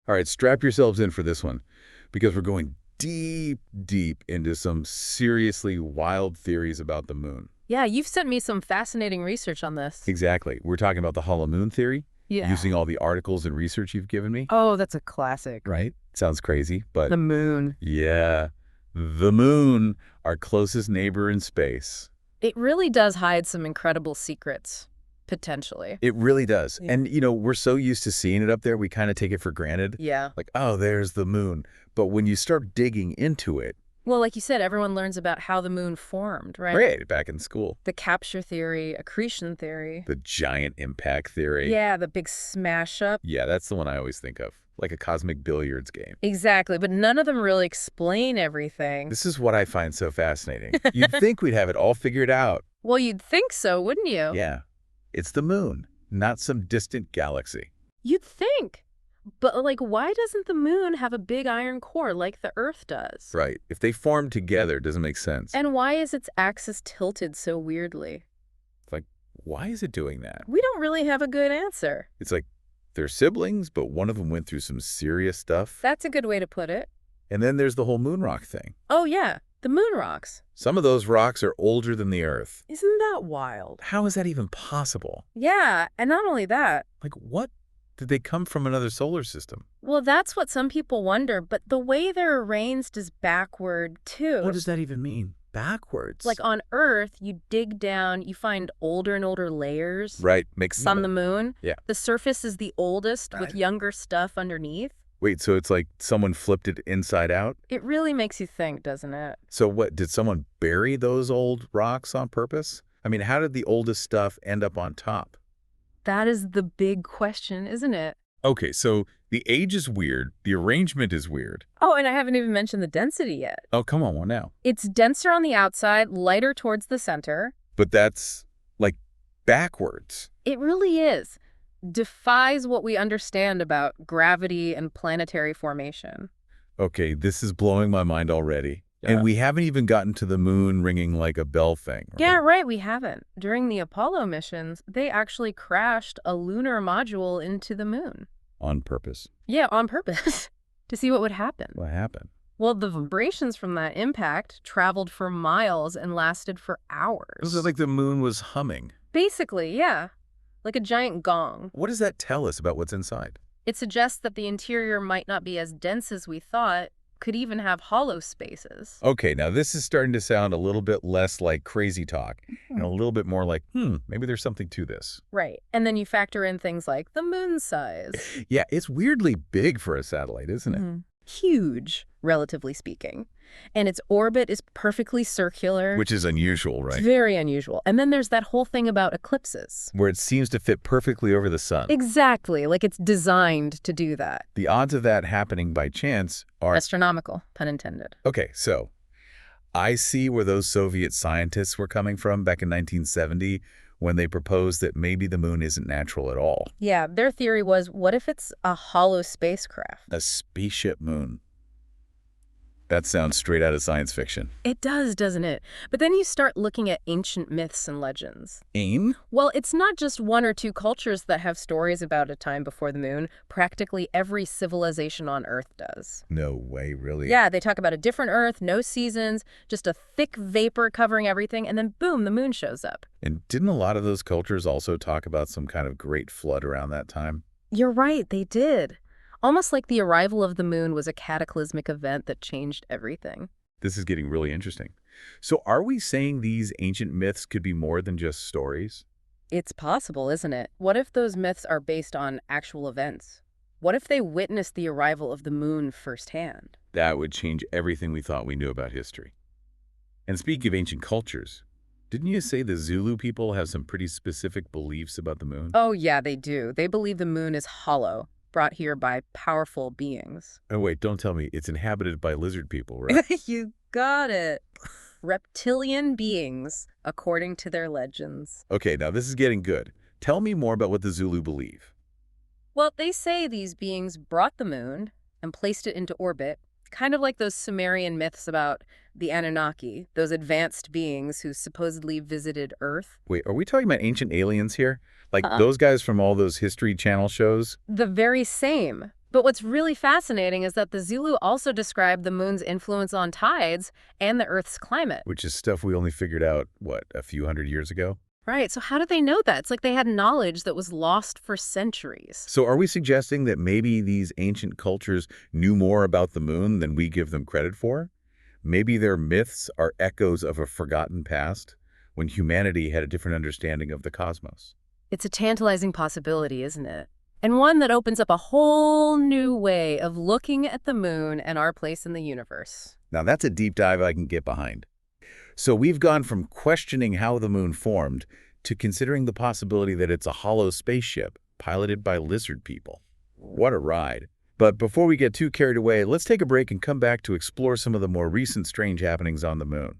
All right, strap yourselves in for this one, because we're going deep, deep into some seriously wild theories about the moon. Yeah, you've sent me some fascinating research on this. Exactly. We're talking about the hollow moon theory, Yeah. using all the articles and research you've given me. Oh, that's a classic. Right? Sounds crazy, but... The moon. Yeah. The moon, our closest neighbor in space. It really does hide some incredible secrets, potentially. It really does. Yeah. And, we're so used to seeing it up there, we kind of take it for granted. Yeah. Like, oh, there's the moon. But when you start digging into it... Well, like you said, everyone learns about how the moon formed, right? Right, back in school. The capture theory, accretion theory. The giant impact theory. Yeah, the big smash up. Yeah, that's the one I always think of. Like a cosmic billiards game. Exactly, but none of them really explain everything. This is what I find so fascinating. You'd think we'd have it all figured out. Well, you'd think so, wouldn't you? Yeah. It's the moon, not some distant galaxy. You'd think. But, why doesn't the moon have a big iron core like the Earth does? Right. If they form together, it doesn't make sense. And why is its axis tilted so weirdly? Like, why is it doing that? We don't really have a good answer. It's like they're siblings, but one of them went through some serious stuff. That's a good way to put it. And then there's the whole moon rock thing. Oh, yeah. The moon rocks. Some of those rocks are older than the Earth. Isn't that wild? How is that even possible? Yeah, and not only that. Like, what? Did they come from another solar system? Well, that's what some people wonder, but the way they're arranged is backward, too. What does that even mean? Backwards? Like on Earth, you dig down, you find older and older layers. Right, makes sense. On the moon. Yeah. The surface is the oldest with younger stuff underneath. Wait, so it's like someone flipped it inside out? It really makes you think, doesn't it? So what, did someone bury those old rocks on purpose? I mean, how did the oldest stuff end up on top? That is the big question, isn't it? Okay, so the age is weird, the arrangement is weird. Oh, and I haven't even mentioned the density yet. Oh, come on, what now? It's denser on the outside, lighter towards the center. But that's, like, backwards. It really is. Defies what we understand about gravity and planetary formation. Okay, this is blowing my mind already. Yeah. And we haven't even gotten to the moon ringing like a bell thing. Right? Yeah, right, we haven't. During the Apollo missions, they actually crashed a lunar module into the moon. On purpose. Yeah, on purpose. To see what would happen. What happened? Well, the vibrations from that impact traveled for miles and lasted for hours. It was like the moon was humming. Basically, yeah. Like a giant gong. What does that tell us about what's inside? It suggests that the interior might not be as dense as we thought, could even have hollow spaces. Okay, now this is starting to sound a little bit less like crazy talk and a little bit more like, maybe there's something to this. Right. And then you factor in things like the moon size. Yeah, it's weirdly big for a satellite, isn't it? Huge, relatively speaking. And its orbit is perfectly circular. Which is unusual, right? It's very unusual. And then there's that whole thing about eclipses. Where it seems to fit perfectly over the sun. Exactly, like it's designed to do that. The odds of that happening by chance are... astronomical, pun intended. Okay, so I see where those Soviet scientists were coming from back in 1970 when they proposed that maybe the moon isn't natural at all. Yeah, their theory was, what if it's a hollow spacecraft? A spaceship moon. That sounds straight out of science fiction. It does, doesn't it? But then you start looking at ancient myths and legends. AIM? Well, it's not just one or two cultures that have stories about a time before the moon. Practically every civilization on Earth does. No way, really? Yeah, they talk about a different Earth, no seasons, just a thick vapor covering everything, and then boom, the moon shows up. And didn't a lot of those cultures also talk about some kind of great flood around that time? You're right, they did. Almost like the arrival of the moon was a cataclysmic event that changed everything. This is getting really interesting. So are we saying these ancient myths could be more than just stories? It's possible, isn't it? What if those myths are based on actual events? What if they witnessed the arrival of the moon firsthand? That would change everything we thought we knew about history. And speaking of ancient cultures, didn't you say the Zulu people have some pretty specific beliefs about the moon? Oh, yeah, they do. They believe the moon is hollow, brought here by powerful beings. Oh, wait, don't tell me. It's inhabited by lizard people, right? You got it. Reptilian beings, according to their legends. Okay, now this is getting good. Tell me more about what the Zulu believe. Well, they say these beings brought the moon and placed it into orbit, kind of like those Sumerian myths about the Anunnaki, those advanced beings who supposedly visited Earth. Wait, are we talking about ancient aliens here? Like Uh-uh. those guys from all those History Channel shows? The very same. But what's really fascinating is that the Zulu also described the moon's influence on tides and the Earth's climate. Which is stuff we only figured out, what, a few hundred years ago? Right, so how do they know that? It's like they had knowledge that was lost for centuries. So are we suggesting that maybe these ancient cultures knew more about the moon than we give them credit for? Maybe their myths are echoes of a forgotten past when humanity had a different understanding of the cosmos. It's a tantalizing possibility, isn't it? And one that opens up a whole new way of looking at the moon and our place in the universe. Now that's a deep dive I can get behind. So we've gone from questioning how the moon formed to considering the possibility that it's a hollow spaceship piloted by lizard people. What a ride. But before we get too carried away, let's take a break and come back to explore some of the more recent strange happenings on the moon.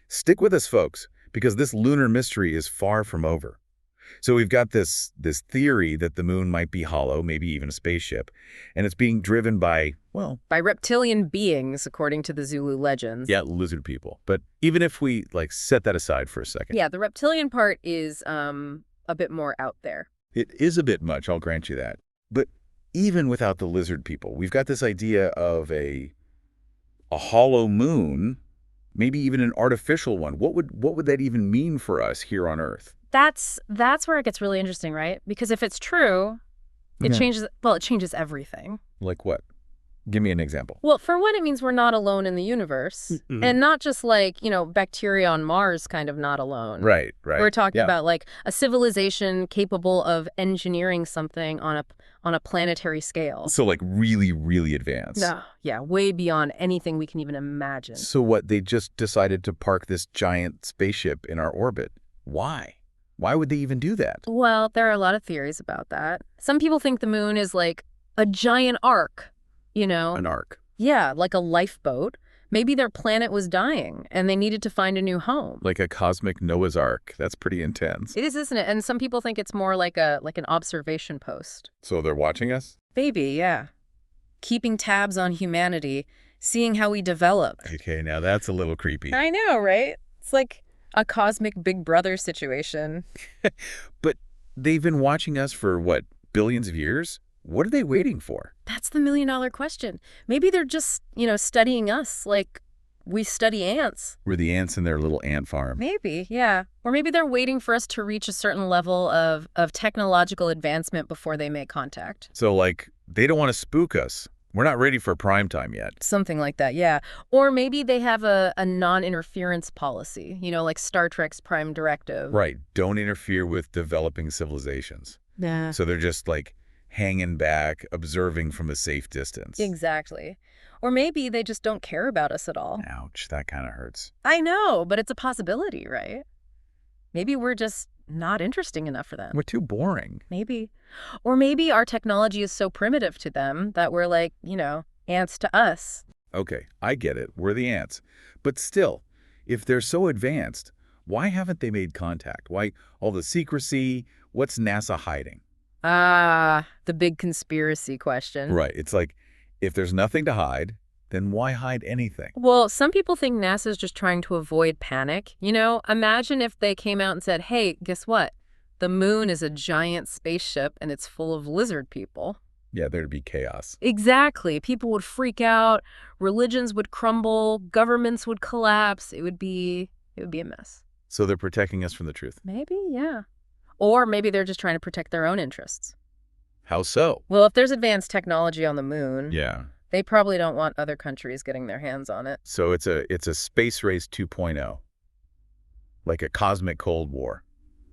Stick with us, folks, because this lunar mystery is far from over. So we've got this theory that the moon might be hollow, maybe even a spaceship, and it's being driven by, well, By reptilian beings, according to the Zulu legends. yeah, lizard people. But even if we, set that aside for a second. Yeah, the reptilian part is a bit more out there. It is a bit much, I'll grant you that. But even without the lizard people, we've got this idea of a hollow moon, maybe even an artificial one. What would that even mean for us here on Earth? That's where it gets really interesting, right? Because if it's true, it Yeah. changes everything. Like what? Give me an example. Well, for one, it means we're not alone in the universe. Mm-mm. And not just like, bacteria on Mars kind of not alone. Right. We're talking Yeah. about like a civilization capable of engineering something on a planetary scale. So like really, really advanced. No, yeah, way beyond anything we can even imagine. So what, they just decided to park this giant spaceship in our orbit. Why? Why would they even do that? Well, there are a lot of theories about that. Some people think the moon is like a giant ark, An ark. Yeah, like a lifeboat. Maybe their planet was dying and they needed to find a new home. Like a cosmic Noah's Ark. That's pretty intense. It is, isn't it? And some people think it's more like an observation post. So they're watching us? Maybe, yeah. Keeping tabs on humanity, seeing how we develop. Okay, now that's a little creepy. I know, right? It's like a cosmic Big Brother situation. But they've been watching us for, what, billions of years? What are they waiting for? That's the million-dollar question. Maybe they're just, studying us like we study ants. We're the ants in their little ant farm. Maybe, yeah. Or maybe they're waiting for us to reach a certain level of technological advancement before they make contact. So, they don't want to spook us. We're not ready for prime time yet. Something like that, yeah. Or maybe they have a non-interference policy, like Star Trek's Prime Directive. Right. Don't interfere with developing civilizations. Yeah. So they're just, hanging back, observing from a safe distance. Exactly. Or maybe they just don't care about us at all. Ouch, that kind of hurts. I know, but it's a possibility, right? Maybe we're just not interesting enough for them. We're too boring. Maybe. Or maybe our technology is so primitive to them that we're like, ants to us. Okay, I get it. We're the ants. But still, if they're so advanced, why haven't they made contact? Why all the secrecy? What's NASA hiding? Ah, the big conspiracy question. Right. It's like, if there's nothing to hide, then why hide anything? Well, some people think NASA's just trying to avoid panic. Imagine if they came out and said, hey, guess what? The moon is a giant spaceship and it's full of lizard people. Yeah, there'd be chaos. Exactly. People would freak out, religions would crumble, governments would collapse. It would be a mess. So they're protecting us from the truth. Maybe, yeah. Or maybe they're just trying to protect their own interests. How so? Well, if there's advanced technology on the moon, Yeah. they probably don't want other countries getting their hands on it. So it's a space race 2.0, like a cosmic Cold War.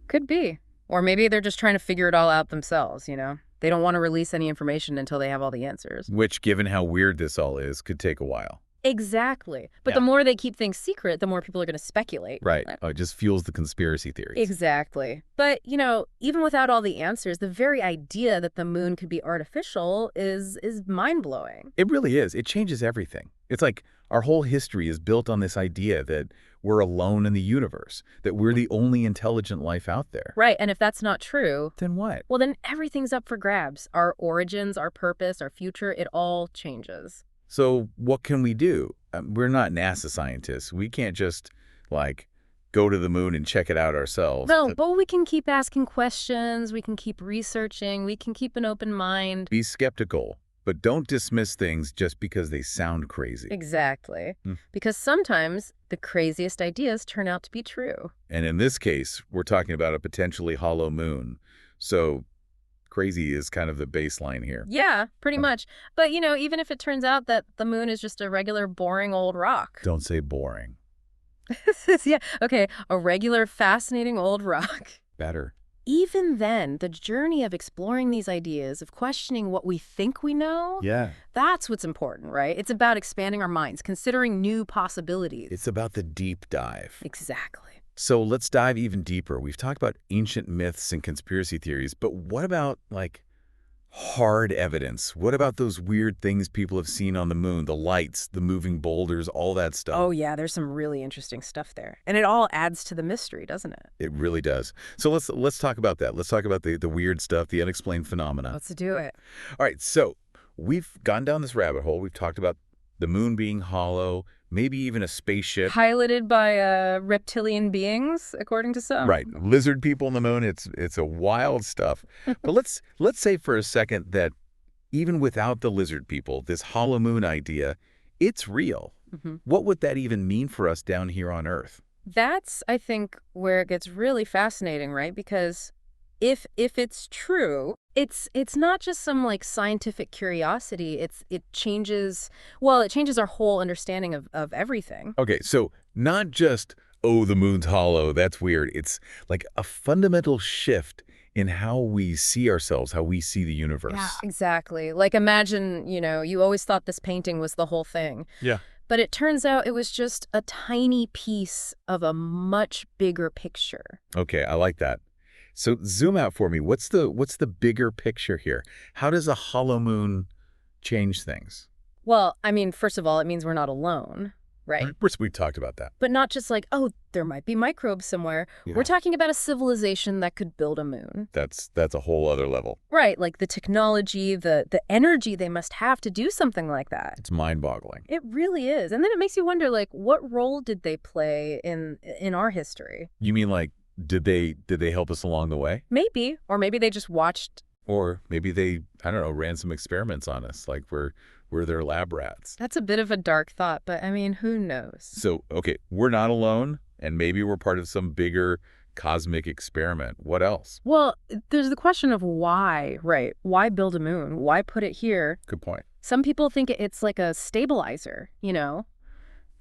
Could be. Or maybe they're just trying to figure it all out themselves, They don't want to release any information until they have all the answers. Which, given how weird this all is, could take a while. Exactly. But Yeah. the more they keep things secret, the more people are going to speculate. Right. It just fuels the conspiracy theories. Exactly. But, even without all the answers, the very idea that the moon could be artificial is mind-blowing. It really is. It changes everything. It's like our whole history is built on this idea that we're alone in the universe, that we're the only intelligent life out there. Right. And if that's not true, Then what? well, then everything's up for grabs. Our origins, our purpose, our future, it all changes. So what can we do? We're not NASA scientists. We can't just, go to the moon and check it out ourselves. No, but we can keep asking questions. We can keep researching. We can keep an open mind. Be skeptical, but don't dismiss things just because they sound crazy. Exactly. Hmm. Because sometimes the craziest ideas turn out to be true. And in this case, we're talking about a potentially hollow moon. So crazy is kind of the baseline here. Yeah, pretty much. But, even if it turns out that the moon is just a regular boring old rock. Don't say boring. Yeah, okay, a regular fascinating old rock. Better. Even then, the journey of exploring these ideas, of questioning what we think we know, Yeah. that's what's important, right? It's about expanding our minds, considering new possibilities. It's about the deep dive. Exactly. So let's dive even deeper. We've talked about ancient myths and conspiracy theories, but what about, hard evidence? What about those weird things people have seen on the moon, the lights, the moving boulders, all that stuff? Oh, yeah, there's some really interesting stuff there. And it all adds to the mystery, doesn't it? It really does. So let's talk about that. Let's talk about the weird stuff, the unexplained phenomena. Let's do it. All right, so we've gone down this rabbit hole. We've talked about the moon being hollow, maybe even a spaceship. Piloted by reptilian beings, according to some. Right, lizard people on the moon. It's a wild stuff. But let's say for a second that even without the lizard people, this hollow moon idea, it's real. Mm-hmm. What would that even mean for us down here on Earth? That's, I think, where it gets really fascinating, right? Because if it's true, it's not just some scientific curiosity. It changes our whole understanding of everything. Okay, so not just, oh, the moon's hollow, that's weird. It's like a fundamental shift in how we see ourselves, how we see the universe. Yeah, exactly. Imagine, you always thought this painting was the whole thing. Yeah. But it turns out it was just a tiny piece of a much bigger picture. Okay, I like that. So zoom out for me. What's the bigger picture here? How does a hollow moon change things? Well, I mean, first of all, it means we're not alone, right? We talked about that. But not just oh, there might be microbes somewhere. Yeah. We're talking about a civilization that could build a moon. That's a whole other level. Right, the technology, the energy they must have to do something like that. It's mind-boggling. It really is. And then it makes you wonder, what role did they play in our history? You mean did they help us along the way? Maybe. Or maybe they just watched. Or maybe they, I don't know, ran some experiments on us, we're their lab rats. That's a bit of a dark thought, but I mean, who knows? So, okay, we're not alone, and maybe we're part of some bigger cosmic experiment. What else? Well, there's the question of why, right? Why build a moon? Why put it here? Good point. Some people think it's like a stabilizer,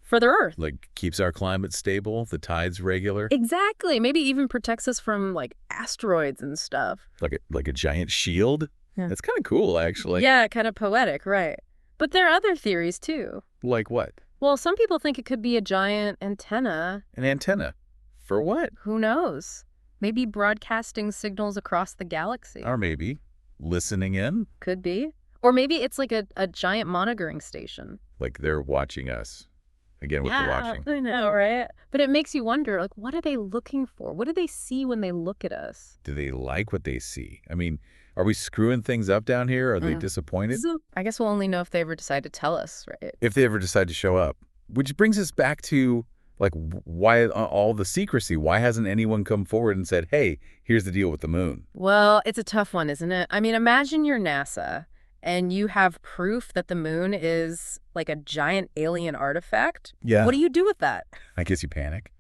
for the Earth. Keeps our climate stable, the tides regular. Exactly. Maybe even protects us from asteroids and stuff. Like a giant shield? Yeah. That's kind of cool, actually. Yeah, kind of poetic, right. But there are other theories, too. Like what? Well, some people think it could be a giant antenna. An antenna. For what? Who knows? Maybe broadcasting signals across the galaxy. Or maybe listening in. Could be. Or maybe it's a giant monitoring station. Like they're watching us. Again, with the watching. I know, right? But it makes you wonder, what are they looking for? What do they see when they look at us? Do they like what they see? I mean, Are we screwing things up down here? Are they Mm. disappointed? So I guess we'll only know if they ever decide to tell us, right? If they ever decide to show up. Which brings us back to, like, why all the secrecy? Why hasn't anyone come forward and said, hey, here's the deal with the moon? Well, it's a tough one, isn't it? I mean, imagine you're NASA and you have proof that the moon is like a giant alien artifact. Yeah. What do you do with that? I guess you panic.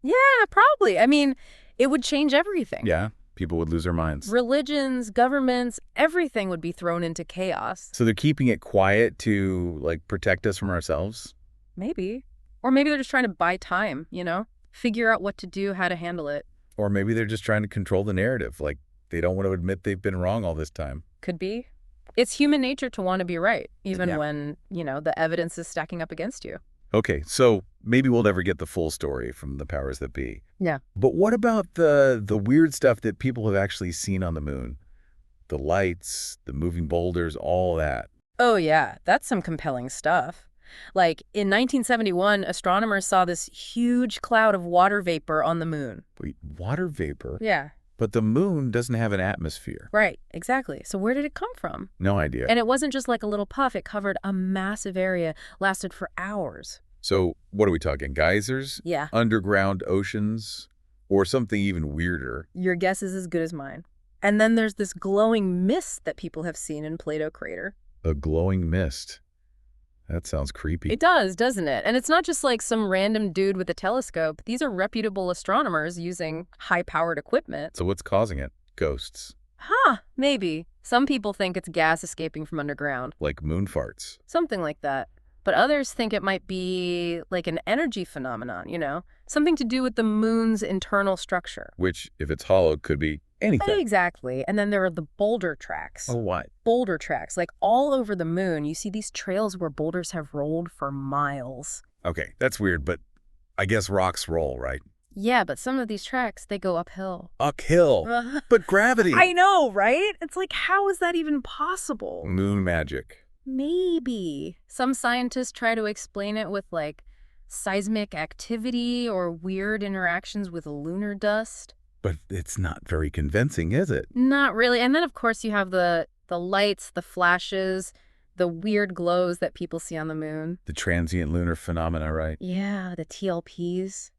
Yeah, probably. I mean, it would change everything. Yeah. People would lose their minds. Religions, governments, everything would be thrown into chaos. So they're keeping it quiet to, like, protect us from ourselves? Maybe. Or maybe they're just trying to buy time, you know? Figure out what to do, how to handle it. Or maybe they're just trying to control the narrative. Like, they don't want to admit they've been wrong all this time. Could be. It's human nature to want to be right, even Yeah. when, the evidence is stacking up against you. Okay, so maybe we'll never get the full story from the powers that be. Yeah. But what about the weird stuff that people have actually seen on the moon? The lights, the moving boulders, all that. Oh, yeah. That's some compelling stuff. Like, in 1971, astronomers saw this huge cloud of water vapor on the moon. Wait, water vapor? Yeah. But the moon doesn't have an atmosphere. Right. Exactly. So where did it come from? No idea. And it wasn't just like a little puff. It covered a massive area, lasted for hours. So what are we talking? Geysers? Yeah. Underground oceans? Or something even weirder? Your guess is as good as mine. And then there's this glowing mist that people have seen in Plato Crater. A glowing mist. That sounds creepy. It does, doesn't it? And it's not just like some random dude with a telescope. These are reputable astronomers using high-powered equipment. So what's causing it? Ghosts. Huh, maybe. Some people think it's gas escaping from underground. Like moon farts. Something like that. But others think it might be like an energy phenomenon, Something to do with the moon's internal structure. Which, if it's hollow, could be anything. Exactly. And then there are the boulder tracks. Oh, what? Boulder tracks. Like all over the moon, you see these trails where boulders have rolled for miles. Okay, that's weird, but I guess rocks roll, right? Yeah, but some of these tracks, they go uphill. Uphill. But gravity. I know, right? It's like, how is that even possible? Moon magic. Maybe. Some scientists try to explain it with, like, seismic activity or weird interactions with lunar dust. But it's not very convincing, is it? Not really. And then, of course, you have the lights, the flashes, the weird glows that people see on the moon. The transient lunar phenomena, right? Yeah, the TLPs.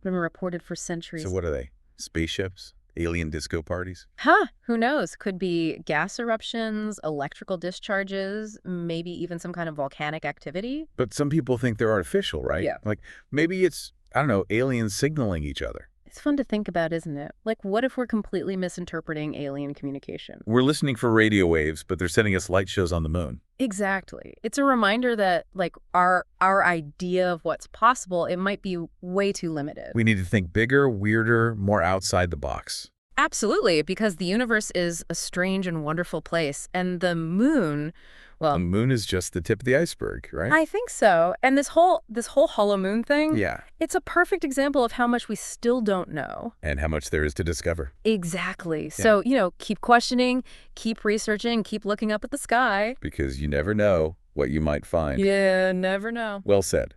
Been reported for centuries. So what are they? Spaceships? Alien disco parties? Huh, who knows? Could be gas eruptions, electrical discharges, maybe even some kind of volcanic activity. But some people think they're artificial, right? Yeah. Like, maybe it's, I don't know, aliens signaling each other. It's fun to think about, isn't it? Like, what if we're completely misinterpreting alien communication? We're listening for radio waves, but they're sending us light shows on the moon. Exactly. It's a reminder that, like, our idea of what's possible, it might be way too limited. We need to think bigger, weirder, more outside the box. Absolutely, because the universe is a strange and wonderful place, and the moon, well, The moon is just the tip of the iceberg, right? I think so. And this whole hollow moon thing, Yeah. it's a perfect example of how much we still don't know. And how much there is to discover. Exactly. So, keep questioning, keep researching, keep looking up at the sky. Because you never know what you might find. Yeah, never know. Well said.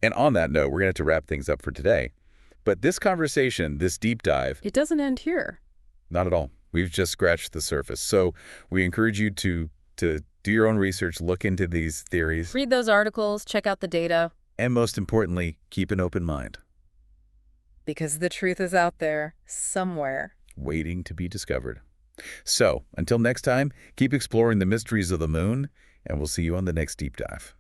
And on that note, we're going to have to wrap things up for today. But this conversation, this deep dive, It doesn't end here. not at all. We've just scratched the surface. So we encourage you to do your own research, look into these theories, Read those articles, check out the data, and most importantly, keep an open mind, because the truth is out there somewhere. waiting to be discovered. So until next time, keep exploring the mysteries of the moon, and we'll see you on the next deep dive.